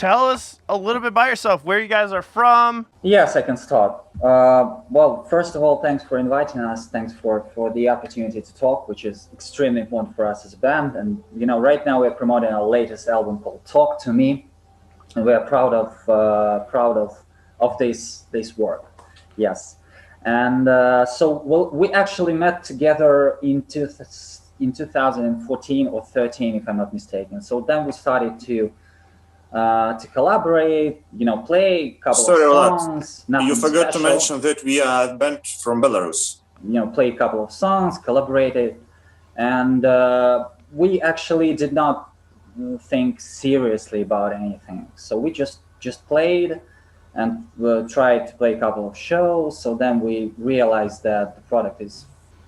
tell us a little bit about yourself, where you guys are from. Yes, I can start. Well, first of all, thanks for inviting us. Thanks for the opportunity to talk, which is extremely important for us as a band. And right now we're promoting our latest album called "Talk to Me," and we are proud of this work. Yes, and we actually met together in 2014 or 13, if I'm not mistaken. So then we started to collaborate, play a couple of songs. You forgot special. to mention that we are a band from Belarus. Play a couple of songs, collaborated, and we actually did not think seriously about anything. So we just played and tried to play a couple of shows. So then we realized that the product is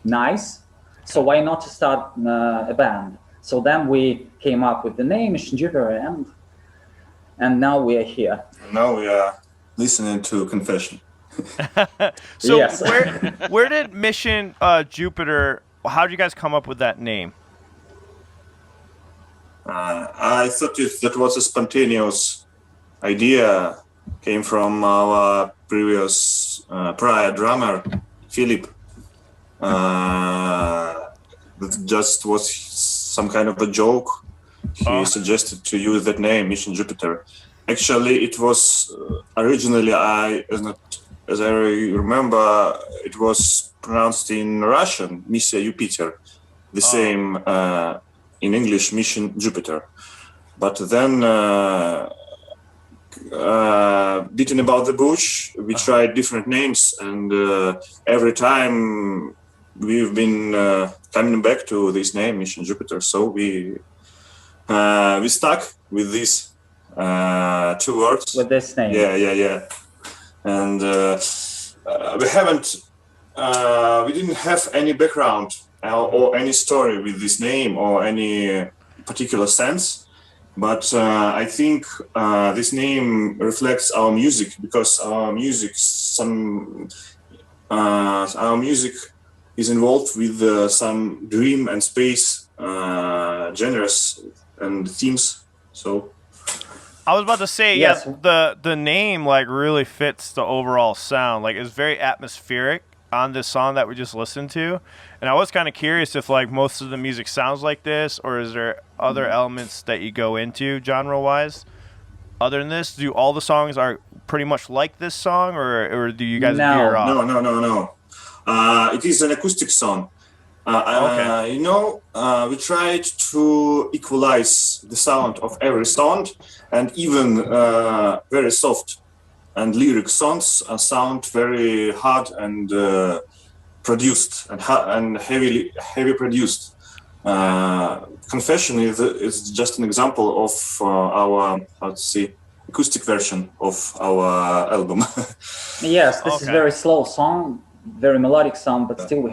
nice. So why not to start a band? So then we came up with the name Mission Jupiter, and now we are here. Now we are listening to Confession. So yes. where did Mission Jupiter? How did you guys come up with that name? I thought that was a spontaneous idea. Came from our prior drummer, Philip. That just was some kind of a joke. He suggested to use that name, Mission Jupiter. Actually, it was originally, as I remember, it was pronounced in Russian, Missia Jupiter, the same in English, Mission Jupiter. But then, beating about the bush, we tried different names, and every time we've been coming back to this name, Mission Jupiter. So we stuck with these 2 words. With this name. Yeah. And we didn't have any background or any story with this name or any particular sense. But I think this name reflects our music, because our music is involved with some dream and space genres and themes. So I was about to say, yes. the name like really fits the overall sound. Like, it's very atmospheric on this song that we just listened to. And I was kind of curious if like most of the music sounds like this, or is there other elements that you go into genre-wise other than this? Do all the songs are pretty much like this song, or do you guys veer off? No. It is an acoustic song. Okay. We tried to equalize the sound of every song, and even very soft and lyric songs sound very hard and produced and heavy produced. Confession is just an example of our acoustic version of our album. Yes, this is very slow song, very melodic song, but still we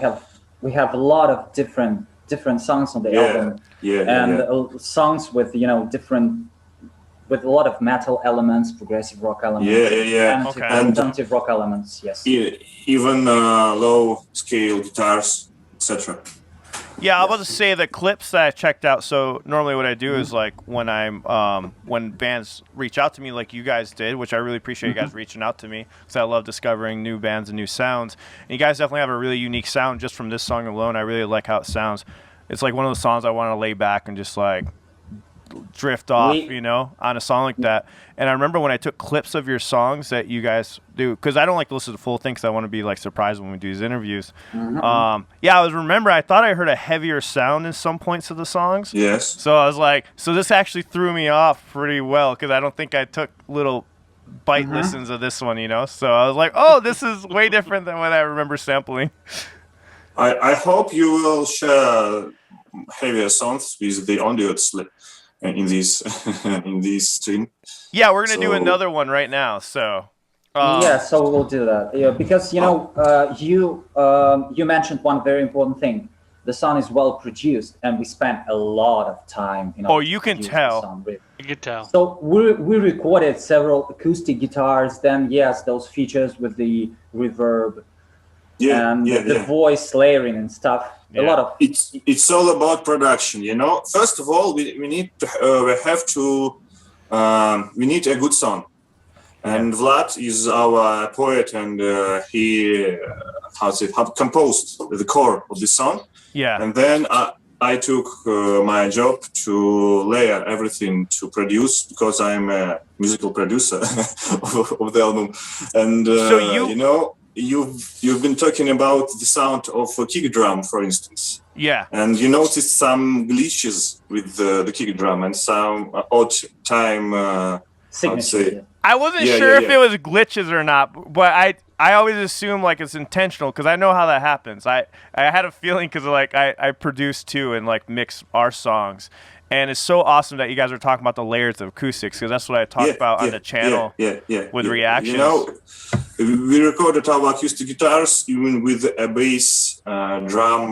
have a lot of different songs on the album, songs with with a lot of metal elements, progressive rock elements, and alternative rock elements. Yes, even low scale guitars, etc. Yeah, I was about to say the clips that I checked out. So normally what I do is like when when bands reach out to me like you guys did, which I really appreciate you guys reaching out to me, because I love discovering new bands and new sounds. And you guys definitely have a really unique sound just from this song alone. I really like how it sounds. It's like one of those songs I want to lay back and just like drift off, on a song like that. And I remember when I took clips of your songs that you guys do, because I don't like to listen to the full thing because I want to be like surprised when we do these interviews. I thought I heard a heavier sound in some points of the songs. Yes. So I was like, so this actually threw me off pretty well, because I don't think I took little bite listens of this one, So I was like, oh, this is way different than what I remember sampling. I hope you will share heavier songs with the audience in this stream. Yeah, we're gonna do another one right now. So so we'll do that. Yeah, because you mentioned one very important thing. The song is well produced, and we spent a lot of time. You can tell. You can tell. So we recorded several acoustic guitars. Then those features with the reverb and the voice layering and stuff. Yeah. A lot of it's all about production. First of all, we have to we need a good song. And Vlad is our poet, and he composed the core of the song. Yeah. And then I took my job to layer everything to produce, because I'm a musical producer of the album. And So you know, you've been talking about the sound of a kick drum, for instance. Yeah. And you noticed some glitches with the kick drum and some odd time. Signature. I wasn't sure if it was glitches or not, but I always assume like it's intentional because I know how that happens. I had a feeling because like I produce too and like mix our songs, and it's so awesome that you guys are talking about the layers of acoustics, because that's what I talked about on the channel with reactions. You know, we recorded our acoustic guitars even with a bass drum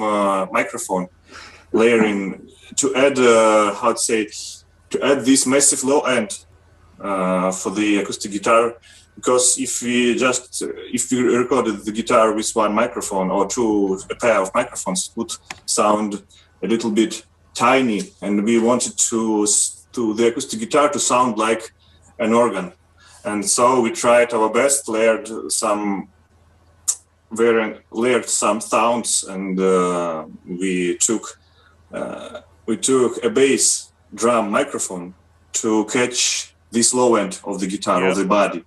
microphone layering to add to add this massive low end for the acoustic guitar, because if we recorded the guitar with one microphone or a pair of microphones, it would sound a little bit tiny, and we wanted to the acoustic guitar to sound like an organ. And so we tried our best, layered some sounds, and we took a bass drum microphone to catch this low end of the guitar, of the body.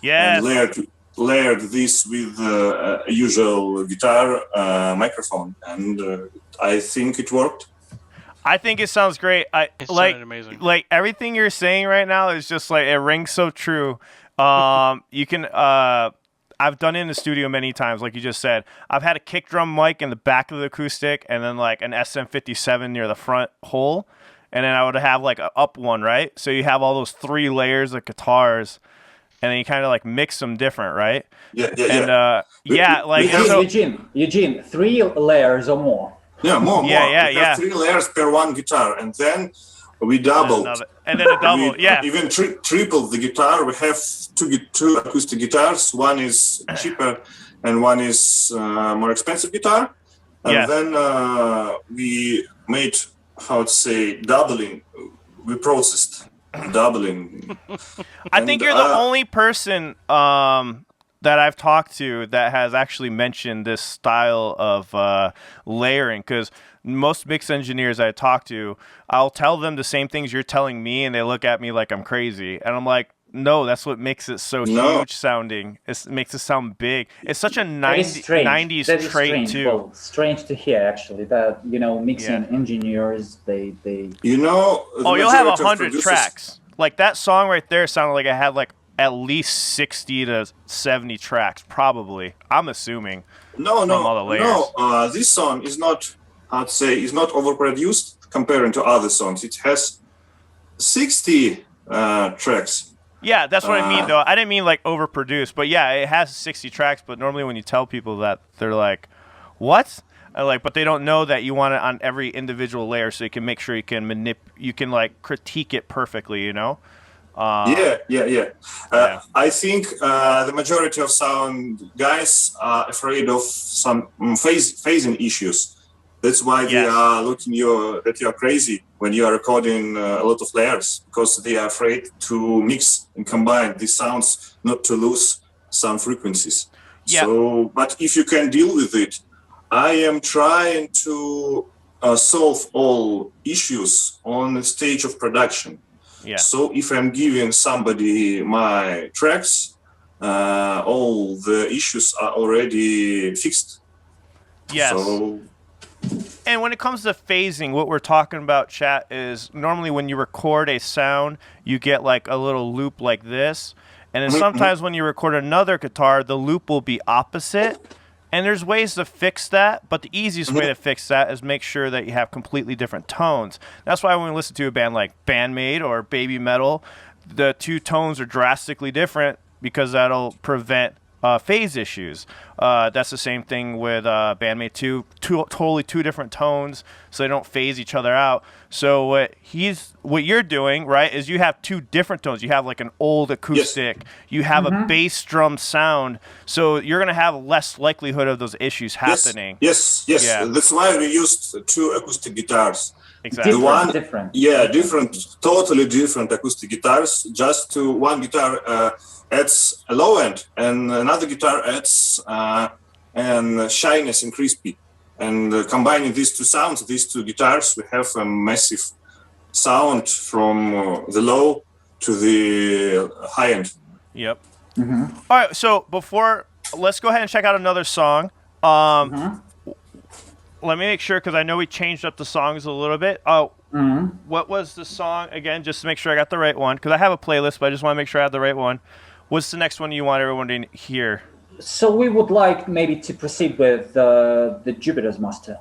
Yes. And layered this with a usual guitar microphone, and I think it worked. I think it sounds great. It sounded amazing. Like everything you're saying right now is just like, it rings so true. You can I've done it in the studio many times, like you just said. I've had a kick drum mic in the back of the acoustic, and then like an SM57 near the front hole, and then I would have like an up one, right? So you have all those 3 layers of guitars, and then you kind of like mix them different, right? Eugene, 3 layers or more. Yeah, more. Yeah. We have 3 layers per one guitar, and then we doubled. And then a double, Even tripled the guitar. We have two acoustic guitars. One is cheaper, and one is more expensive guitar. And then we made, doubling. We processed doubling. I think you're the only person that I've talked to that has actually mentioned this style of layering, because most mix engineers I talk to, I'll tell them the same things you're telling me, and they look at me like I'm crazy. And I'm like, no, that's what makes it so huge sounding. It makes it sound big. It's such a 90s trait, too. Well, strange to hear, actually, that, mixing engineers, they... Oh, you'll have 100 tracks. Like, that song right there sounded like it had, like, at least 60 to 70 tracks, probably. I'm assuming. No. This song is not, is not overproduced comparing to other songs. It has 60 tracks. Yeah, that's what I mean, though. I didn't mean like overproduced, but yeah, it has 60 tracks. But normally, when you tell people that, they're like, "What?" But they don't know that you want it on every individual layer, so you can make sure you can you can like critique it perfectly, you know. I think the majority of sound guys are afraid of some phasing issues. That's why they are looking that you are crazy when you are recording a lot of layers, because they are afraid to mix and combine these sounds, not to lose some frequencies. Yeah. So, but if you can deal with it, I am trying to solve all issues on the stage of production. Yeah. So if I'm giving somebody my tracks, all the issues are already fixed. Yes. So, and when it comes to phasing, what we're talking about, chat, is normally when you record a sound, you get like a little loop like this. And then sometimes when you record another guitar, the loop will be opposite. And there's ways to fix that, but the easiest way to fix that is make sure that you have completely different tones. That's why when we listen to a band like Bandmate or Baby Metal, the 2 tones are drastically different, because that'll prevent phase issues. That's the same thing with Bandmate 2, totally 2 different tones. so they don't phase each other out. So what you're doing, right, is you have two different tones. You have like an old acoustic, Yes. you have a bass drum sound, so you're going to have less likelihood of those issues happening. Yes. Yeah. That's why we used two acoustic guitars. Exactly. Different. Totally different acoustic guitars. Just to one guitar adds a low end, and another guitar adds and shyness and crispy. And combining these two sounds, these two guitars, we have a massive sound from the low to the high end. Yep. All right, so let's go ahead and check out another song. Let me make sure, because I know we changed up the songs a little bit. What was the song again? Just to make sure I got the right one, because I have a playlist, but I just want to make sure I have the right one. What's the next one you want everyone to hear? So we would like maybe to proceed with the Jupiter's Master.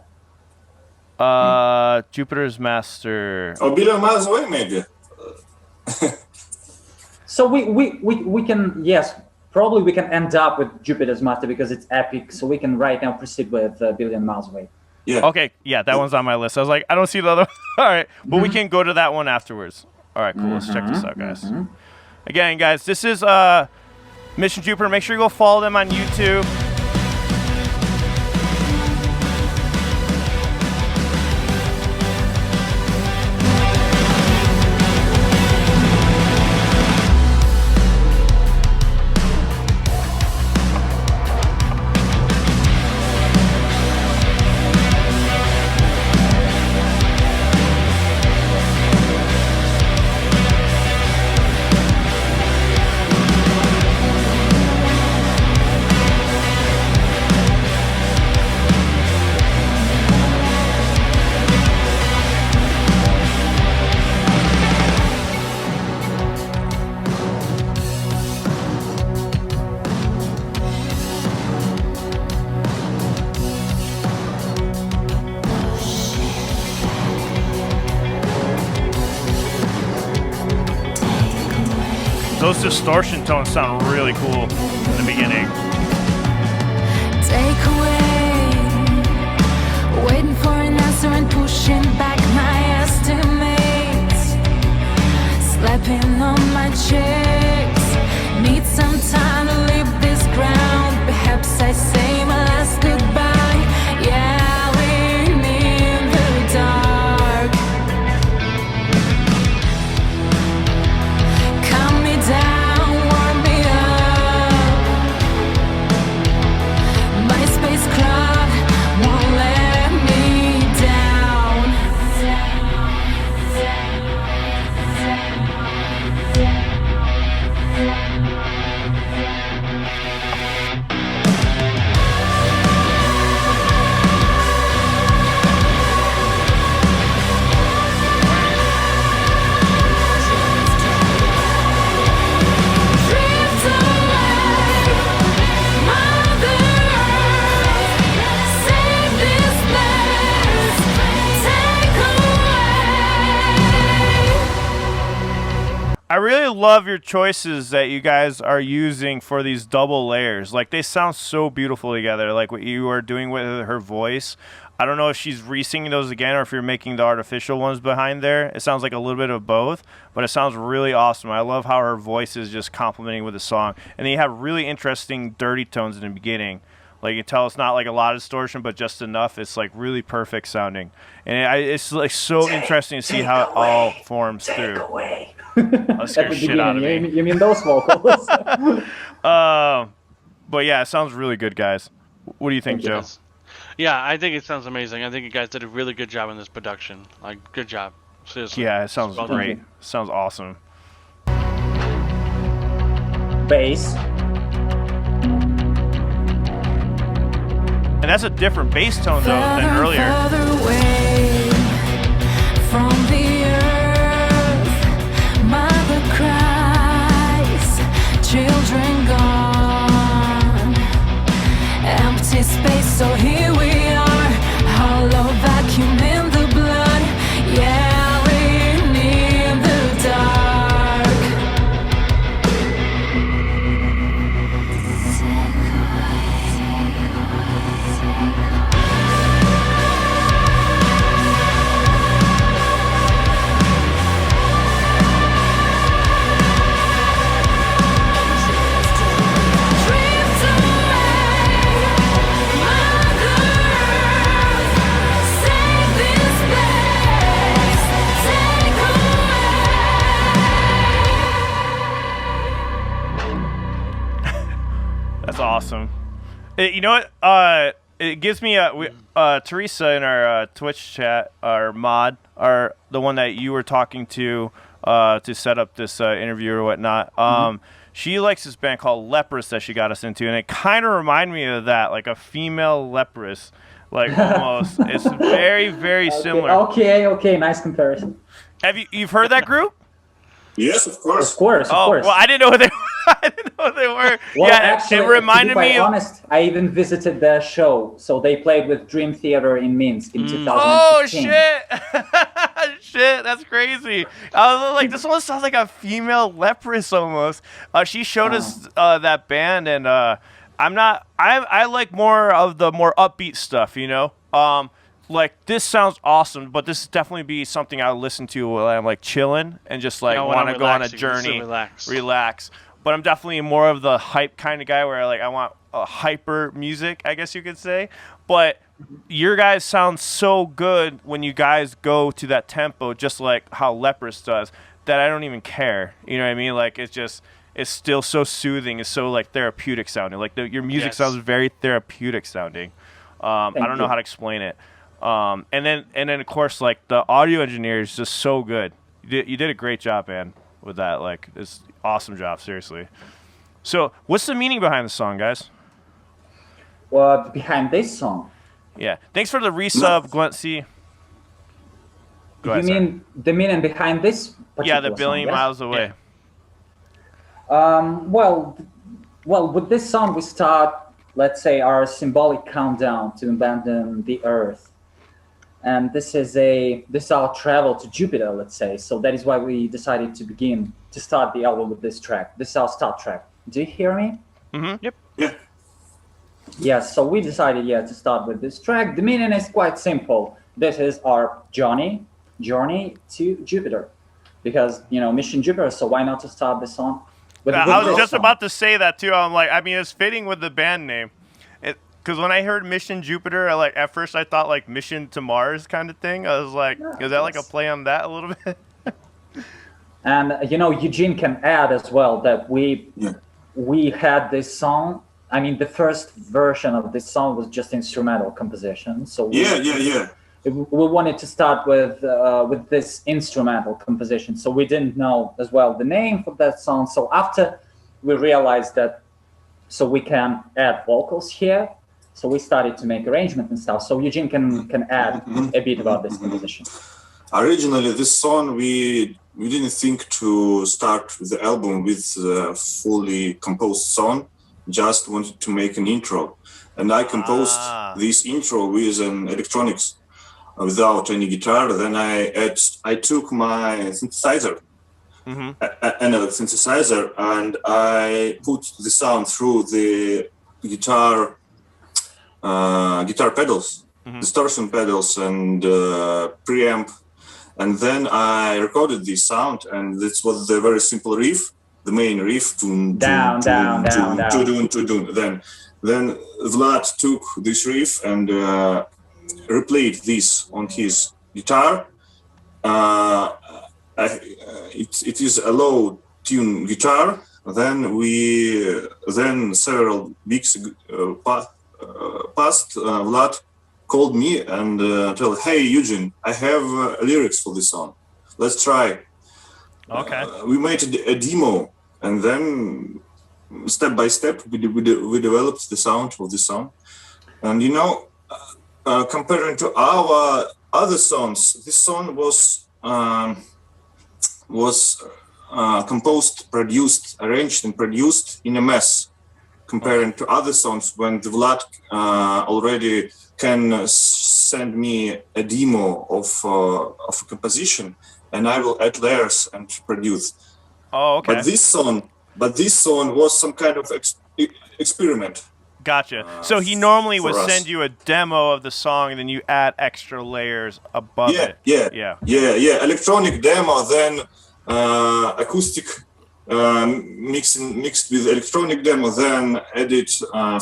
Jupiter's Master. Or Billion Miles Away, maybe. So we can, yes, probably we can end up with Jupiter's Master because it's epic. So we can right now proceed with Billion Miles Away. Yeah. Okay, yeah, that one's on my list. I was like, I don't see the other one. All right, but we can go to that one afterwards. All right, cool. Let's check this out, guys. Again, guys, this is Mission Jupiter. Make sure you go follow them on YouTube. Those distortion tones sound really cool in the beginning. Take away, waiting for an answer and pushing back my estimates, slapping on my cheeks. Need some time to leave this ground. Perhaps I say my last goodbye. Yeah, we're in the dark. Calm me down, warm me up. My spacecraft won't let me down. Drift away, Mother Earth. Save this place, take away. I really love your choices that you guys are using for these double layers. Like, they sound so beautiful together. Like what you are doing with her voice. I don't know if she's re-singing those again or if you're making the artificial ones behind there. It sounds like a little bit of both, but it sounds really awesome. I love how her voice is just complementing with the song. And then you have really interesting dirty tones in the beginning. Like, you can tell it's not like a lot of distortion, but just enough. It's like really perfect sounding. And it's like so interesting to see how it all forms through. Away. That scared shit out of me. You mean those vocals? But yeah, it sounds really good, guys. What do you think, Joe? Yes. Yeah, I think it sounds amazing. I think you guys did a really good job in this production. Like, good job. Seriously. Yeah, it sounds Well done. great. Sounds awesome. Bass. And that's a different bass tone, though, than earlier. Further away from the earth, mother cries, children gone, empty space. So here we are, hollow vacuum in the blood. Yeah, we're in the dark. awesome. You know what? It gives me Teresa in our Twitch chat, our mod, the one that you were talking to set up this interview or whatnot. She likes this band called Leprous that she got us into, and it kind of reminded me of that, like a female Leprous, like almost. It's very, very similar. Okay, nice comparison. You've heard that group? Yes, of course. Of course. Well, I didn't know what they were. Well, yeah, actually, it reminded to be me quite of. honest, I even visited their show. So they played with Dream Theater in Minsk in 2015. Oh shit! Shit, that's crazy. I was like, this one sounds like a female Leprous almost. She showed us that band, and I like more of the more upbeat stuff, you know. Like this sounds awesome, but this definitely be something I'll listen to while I'm like chilling and just like want to go on a journey, relax. But I'm definitely more of the hype kind of guy where like I want a hyper music, I guess you could say. But your guys sound so good when you guys go to that tempo, just like how Leprous does, that I don't even care. You know what I mean? Like it's still so soothing. It's so like therapeutic sounding. Like your music sounds very therapeutic sounding. I don't know how to explain it. And then of course like the audio engineer is just so good. You did a great job, man, with that. Like it's awesome job, seriously. So what's the meaning behind the song, guys? Well, behind this song. Yeah. Thanks for the resub, Glunt C. Go ahead, You mean the meaning behind this particular the billion song, yes? miles away. Well, with this song we start, let's say, our symbolic countdown to abandon the Earth. And this is our travel to Jupiter, let's say. So that is why we decided to start the album with this track. This is our start track. Do you hear me? Mm-hmm. Yep. Yeah. Yeah, so we decided, to start with this track. The meaning is quite simple. This is our journey to Jupiter. Because, Mission Jupiter, so why not to start the song with I was this just song? about to say that, too. I'm like, I mean, it's fitting with the band name. Because when I heard Mission Jupiter, at first I thought, like, Mission to Mars kind of thing. I was like, is that like a play on that a little bit? And, Eugene can add as well that we had this song. I mean, the first version of this song was just instrumental composition. So we wanted to start with this instrumental composition. So we didn't know as well the name for that song. So after we realized that, so we can add vocals here. So we started to make arrangements and stuff. So Eugene can add a bit about this composition. Originally, this song we didn't think to start the album with a fully composed song. Just wanted to make an intro, and I composed this intro with an electronics without any guitar. Then I took my synthesizer, analog synthesizer, and I put the sound through the guitar pedals, distortion pedals, and preamp. And then I recorded this sound, and this was the very simple riff, the main riff. Down. Then Vlad took this riff and replayed this on his guitar. It is a low tune guitar. Then several weeks past, Vlad called me and told, "Hey Eugene, I have lyrics for this song. Let's try." Okay. We made a demo, and then step by step we developed the sound of the song. And comparing to our other songs, this song was composed, produced, arranged, and produced in a mess. Comparing to other songs, when the Vlad already can send me a demo of a composition, and I will add layers and produce. Oh, okay. But this song was some kind of experiment. Gotcha. So he normally would us. send you a demo of the song, and then you add extra layers above it. Yeah. Electronic demo, then acoustic mixed with electronic demo, then edit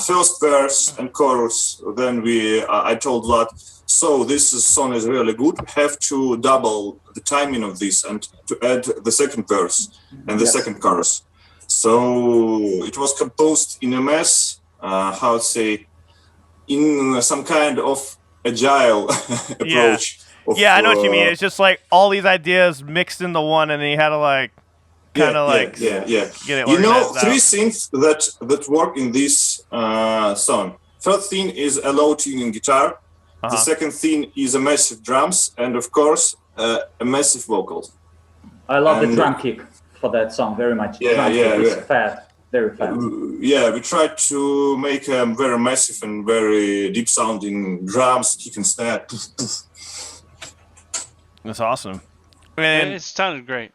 first verse and chorus. Then I told Vlad, so this song is really good. We have to double the timing of this and to add the second verse and the second chorus. So it was composed in a mess, how to say, in some kind of agile approach. Yeah, I know what you mean. It's just like all these ideas mixed into one, and then you had to like kind of get it organized three out. things that work in this song. First thing is a low tuning guitar. The second thing is a massive drums, and of course a massive vocals. I love the drum kick for that song very much. Drum kick is fat, very fat. We tried to make a very massive and very deep sounding drums, kick and snare. That's awesome. And It sounded great.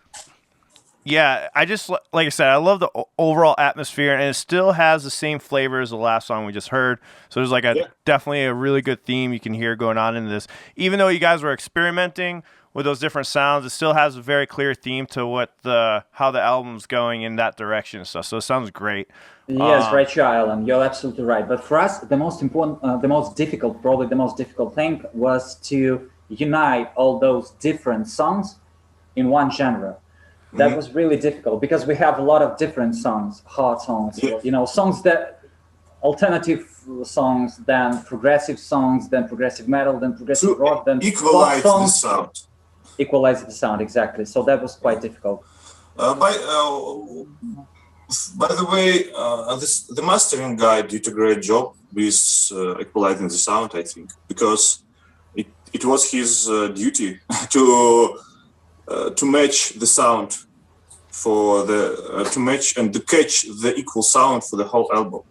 yeah, I just, like I said, I love the overall atmosphere, and it still has the same flavor as the last song we just heard. So there's like definitely a really good theme you can hear going on in this. Even though you guys were experimenting with those different sounds, it still has a very clear theme to how the album's going in that direction and stuff. So it sounds great. Yes, right, Alan. You're absolutely right. But for us, the most difficult thing was to unite all those different songs in one genre. That was really difficult because we have a lot of different songs, hard songs, songs that alternative songs, then progressive songs, then progressive metal, then progressive rock, then equalize pop songs. the sound. Equalize the sound, exactly. So that was quite difficult. By the way, the mastering guy did a great job with equalizing the sound, I think, because it was his duty to match the sound to match and to catch the equal sound for the whole album.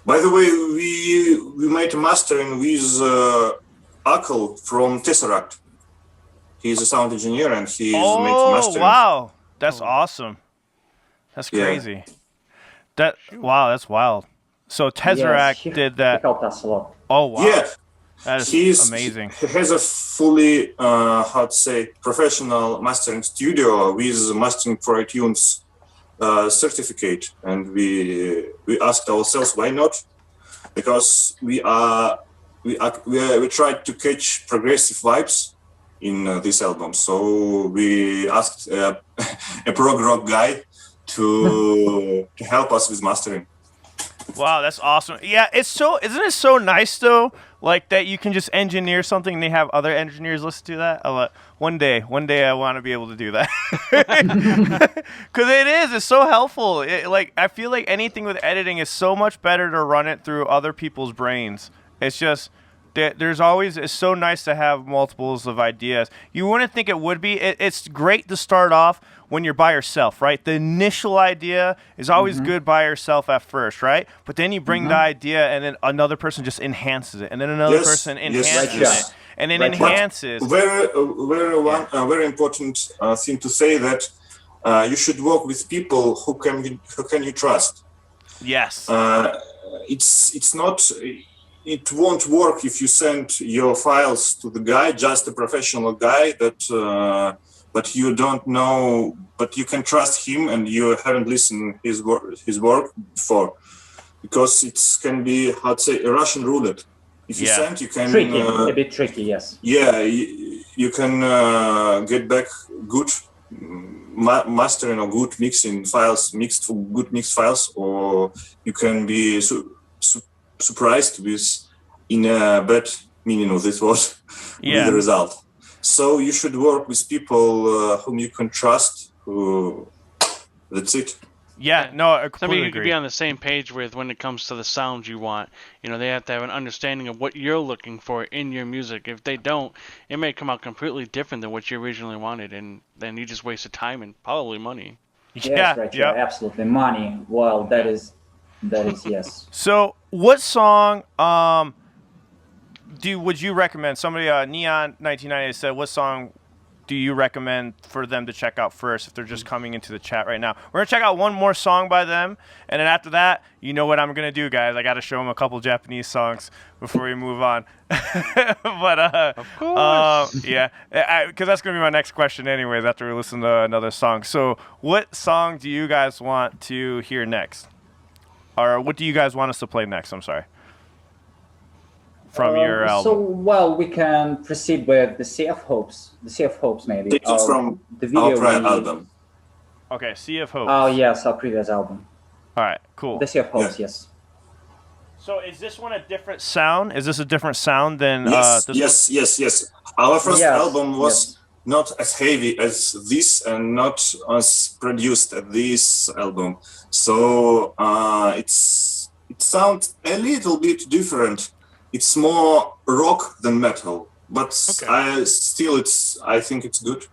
By the way, we made a mastering with Akil from Tesseract. He's a sound engineer and he's made mastering. Oh wow, that's awesome. That's crazy. That's wild. So Tesseract did that. He helped us a lot. Oh wow. Yeah. That is amazing. He has a fully, professional mastering studio with mastering for iTunes certificate, and we asked ourselves why not, because we tried to catch progressive vibes in this album, so we asked a prog rock guy to help us with mastering. Wow, that's awesome. Yeah, isn't it so nice though? Like that you can just engineer something and they have other engineers listen to that. One day I want to be able to do that. Because it's so helpful. I feel like anything with editing is so much better to run it through other people's brains. It's just that it's so nice to have multiples of ideas. You wouldn't think it would be. It's great to start off when you're by yourself, right? The initial idea is always good by yourself at first, right? But then you bring the idea and then another person just enhances it. And then another person enhances it. And then enhances. Very important thing to say that you should work with people who can you trust. Yes. It's not... It won't work if you send your files to the guy, just a professional guy that, but you don't know, but you can trust him and you haven't listened his work before, because it can be, a Russian roulette. If you send, you can a bit tricky, yes. Yeah, you can get back good mastering or good mixing files, good mixed files, or you can be surprised with, in a bad meaning of this word, with the result. So you should work with people whom you can trust. That's it. Yeah, no, I completely Somebody you agree. could be on the same page with when it comes to the sounds you want. They have to have an understanding of what you're looking for in your music. If they don't, it may come out completely different than what you originally wanted, and then you just wasted time and probably money. Yes, right, absolutely. Money. Well, that is yes. So, what song would you recommend? Somebody, Neon 1998 said, what song do you recommend for them to check out first if they're just coming into the chat right now? We're going to check out one more song by them, and then after that, you know what I'm going to do, guys. I got to show them a couple Japanese songs before we move on. But, of course. because that's going to be my next question anyways after we listen to another song. So, what song do you guys want to hear next? Or what do you guys want us to play next? I'm sorry. From your album. So, well, we can proceed with the Sea of Hopes. The Sea of Hopes, maybe. Take it from the video our prior album. Okay, Sea of Hopes. Oh, yes, our previous album. All right, cool. The Sea of Hopes, yes. So is this one a different sound? Is this a different sound than Yes, this yes. Our first Yes, album was yes. not as heavy as this and not as produced as this album. So it sounds a little bit different. It's more rock than metal, but I think it's good.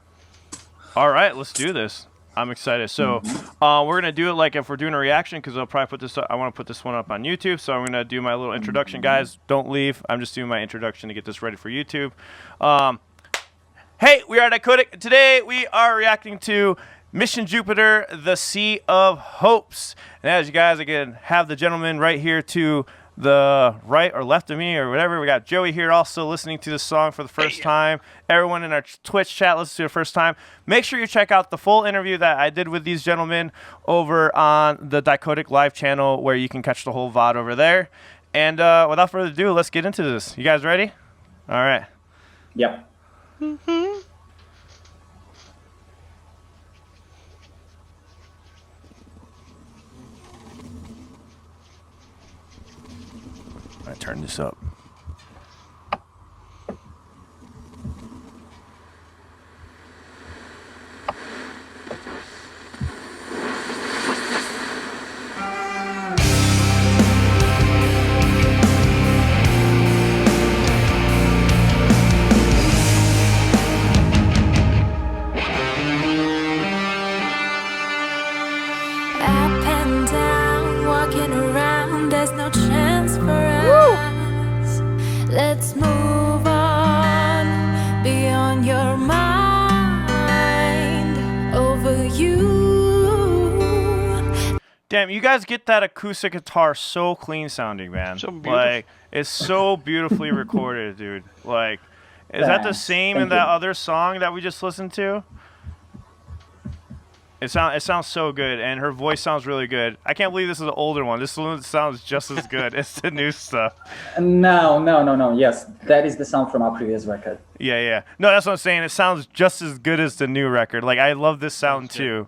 All right, let's do this. I'm excited. So we're gonna do it like if we're doing a reaction, because I'll probably put this up. I want to put this one up on YouTube, so I'm gonna do my little introduction. Guys, don't leave. I'm just doing my introduction to get this ready for YouTube. Hey, we are Dicodec. Today we are reacting to Mission Jupiter, The Sea of Hopes. And as you guys again have the gentleman right here to the right or left of me or whatever. We got Joey here also listening to this song for the first time. Everyone in our Twitch chat listens to it the first time. Make sure you check out the full interview that I did with these gentlemen over on the Dicodec live channel, where you can catch the whole VOD over there. And without further ado, let's get into this. You guys ready? All right. Yep. I turn this up. Up and down, walking around, there's no chance for us. Let's move on, beyond your mind, over you. Damn, you guys get that acoustic guitar so clean sounding, man. So beautiful. Like, it's so beautifully recorded, dude. Like, is that the Thanks. same Thank in that you. other song that we just listened to? It sounds so good, and her voice sounds really good. I can't believe this is an older one. This one sounds just as good as the new stuff. No. Yes, that is the sound from our previous record. Yeah. No, that's what I'm saying. It sounds just as good as the new record. Like, I love this sound too.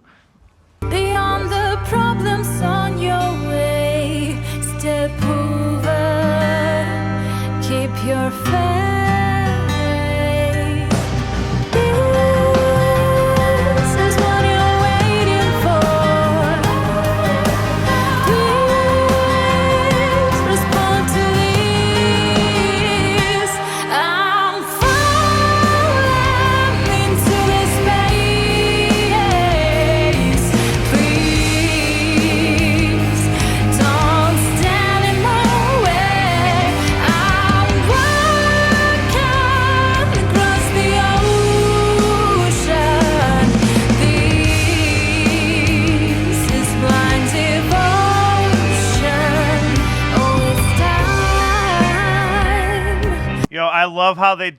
Beyond the problems on your way, step over, keep your faith. This is what you're waiting for. Please respond to this. I'm falling into this space. Please don't stand in my way. I'm walking across the ocean. This is blind devotion. Oh, it's time. Yo, I love how he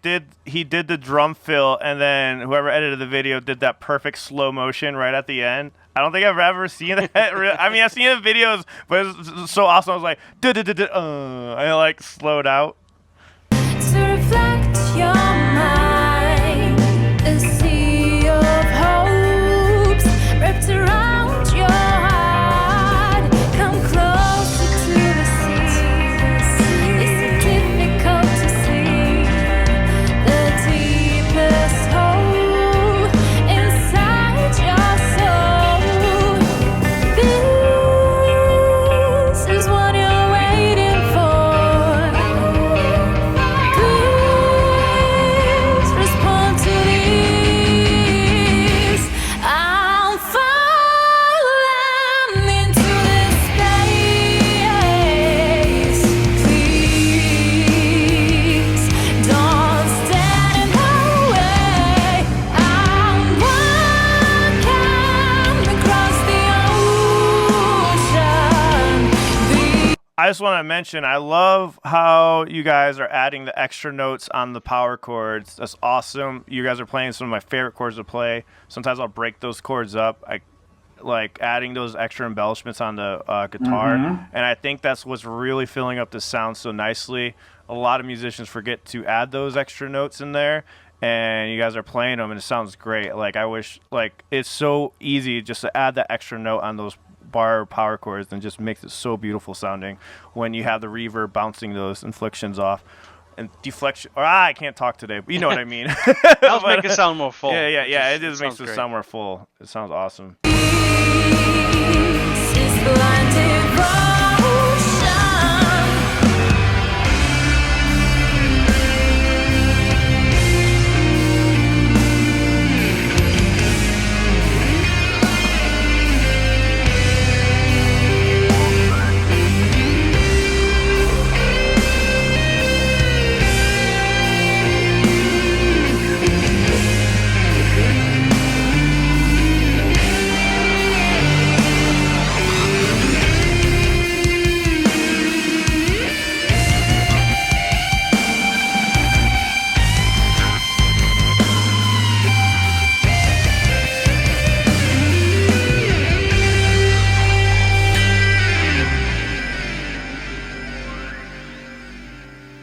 did the drum fill, and then whoever edited the video did that perfect slow motion right at the end. I don't think I've ever seen that. I mean, I've seen the videos, but it's so awesome. I was like, I like slowed out. To reflect your mind, a sea of hopes wrapped around your heart. Come closer to the sea. It's so difficult to see the deepest hole inside your soul. This is what you're waiting for. Please respond to this. I'm falling into this space. Please don't stand in the way. I'm walking across the ocean. I just want to mention, I love how you guys are adding the extra notes on the power chords. That's awesome. You guys are playing some of my favorite chords to play. Sometimes I'll break those chords up. I like adding those extra embellishments on the guitar, and I think that's what's really filling up the sound so nicely. A lot of musicians forget to add those extra notes in there, and you guys are playing them, and it sounds great. Like, I wish, like, it's so easy just to add that extra note on those bar power chords and just makes it so beautiful sounding when you have the reverb bouncing those inflections off. And deflection. I can't talk today, but you know what I mean. Helps make it sound more full. Yeah. It just makes it great. sound more full. It sounds awesome.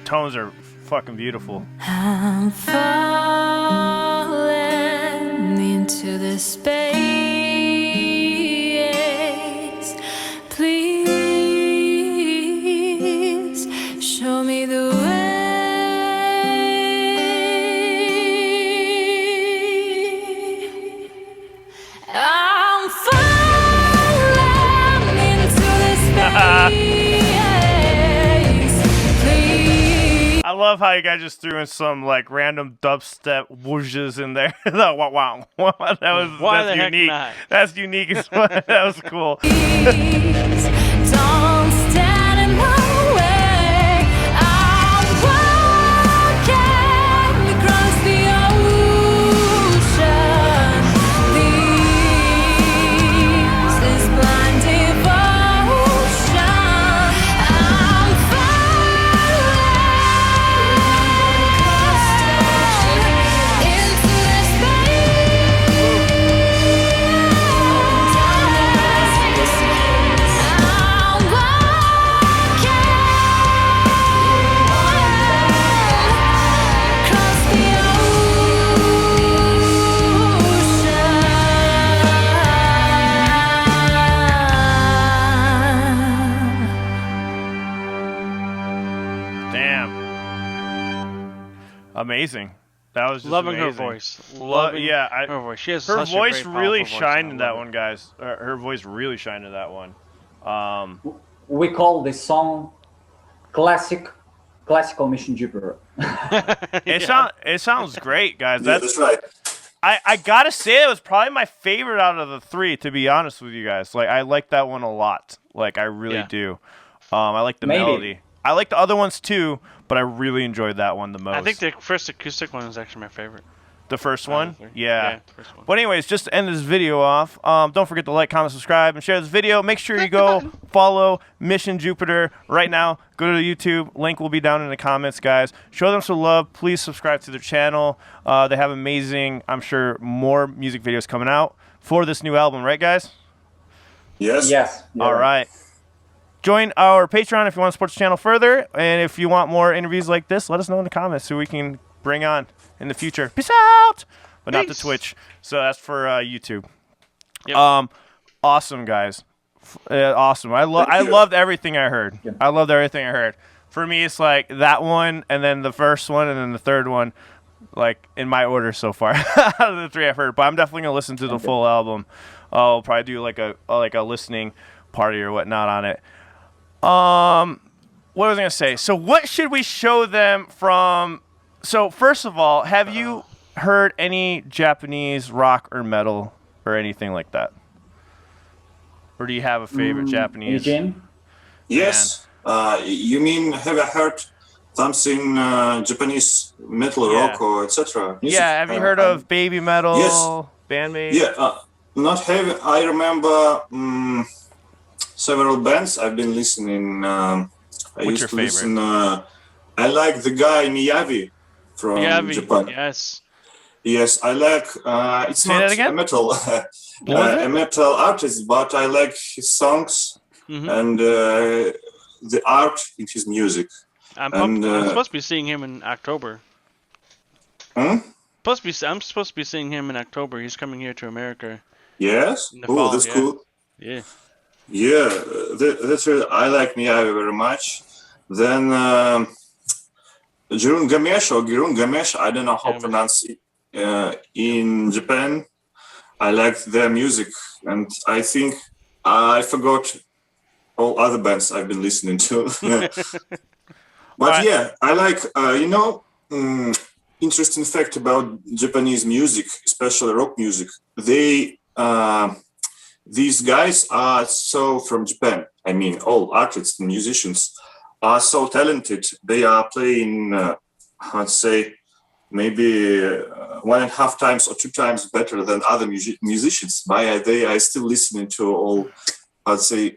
Tones are fucking beautiful. I'm falling into the space. Please show me the way. I'm falling into the space. I love how you guys just threw in some like random dubstep whooshes in there. Wow. That's heck unique. not? That's unique as well. That was cool. Please don't stand in my way. I'm walking across the ocean. This is blind devotion. I'm falling into this Damn. Amazing. That was just Loving her amazing. voice. Loving yeah, her voice. She has her such voice a great, really powerful voice, shined and in I that love one, guys. Her voice really shined in that one. We call this song classical Mission Jupiter. It sounds great, guys. Yeah, that's right. I gotta say it was probably my favorite out of the three, to be honest with you guys. Like I like that one a lot. Like I really do. I like the Maybe. melody. I like the other ones too, but I really enjoyed that one the most. I think the first acoustic one is actually my favorite. The first one? three. Yeah. Yeah, the first one. But anyways, just to end this video off, don't forget to like, comment, subscribe, and share this video. Make sure you go follow Mission Jupiter right now. Go to YouTube. Link will be down in the comments, guys. Show them some love. Please subscribe to their channel. They have amazing, I'm sure, more music videos coming out for this new album. Right, guys? Yes. Yes. All right. Join our Patreon if you want to support the channel further. And if you want more interviews like this, let us know in the comments so we can bring on in the future. Peace out! But not the Peace. Twitch. So that's for YouTube. Yep. Awesome, guys. Awesome. I Thank you. loved everything I heard. Yeah. I loved everything I heard. For me, it's like that one, and then the first one, and then the third one, like in my order so far out of the three I've heard. But I'm definitely gonna listen to the full album. I'll probably do like a listening party or whatnot on it. What was I gonna say? So what should we show them from? So first of all, have you heard any Japanese rock or metal or anything like that? Or do you have a favorite Japanese? Eugene? Yes. You mean have I heard something Japanese metal, Yeah. rock, or etc.? Yeah, have you heard of Baby Metal? Yes. Bandmate? Yeah, not have. I remember several bands I've been listening. I What's used your to favorite? listen. I like the guy Miyavi from Japan. Yes. Yes, I like. It's Say that not again? a metal, was it? a metal artist, but I like his songs Mhm. and the art in his music. I'm And, supposed to be seeing him in October. Hmm? I'm supposed to be seeing him in October. He's coming here to America. Yes. In the Oh, fall, that's yeah. cool. Yeah. Yeah, that's really, I like Miyagi very much. Then Jirun Gamesh or Girun Gamesh, I don't know how to Gamesh. pronounce it. In Japan, I liked their music, and I think I forgot all other bands I've been listening to. But Alright. yeah, I like, interesting fact about Japanese music, especially rock music. These guys are so from Japan. I mean, all artists and musicians are so talented. They are playing, I'd say, maybe 1.5 times or 2 times better than other musicians. They are still listening to all, I'd say,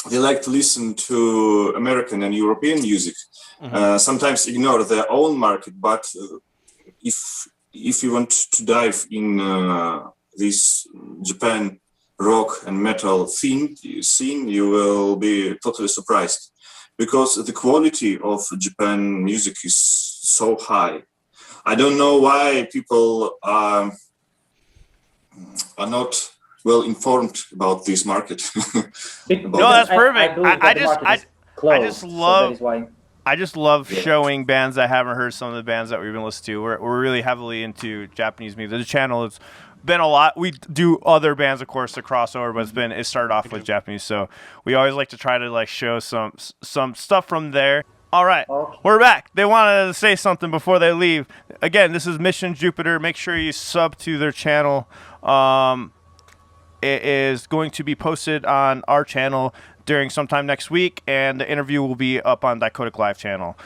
they like to listen to American and European music. Sometimes ignore their own market, but if you want to dive in this Japan rock and metal scene, you will be totally surprised because the quality of Japan music is so high. I don't know why people are not well informed about this market. No, that's perfect. believe that the market is closed, just so love- that is why. I just love Yeah. showing bands that haven't heard some of the bands that we've been listening to. We're really heavily into Japanese music. The channel has been a lot. We do other bands, of course, to crossover, but it started off with Japanese. So we always like to try to like show some stuff from there. All right, Okay. we're back. They wanted to say something before they leave. Again, this is Mission Jupiter. Make sure you sub to their channel. It is going to be posted on our channel during sometime next week, and the interview will be up on Dicodec Live channel.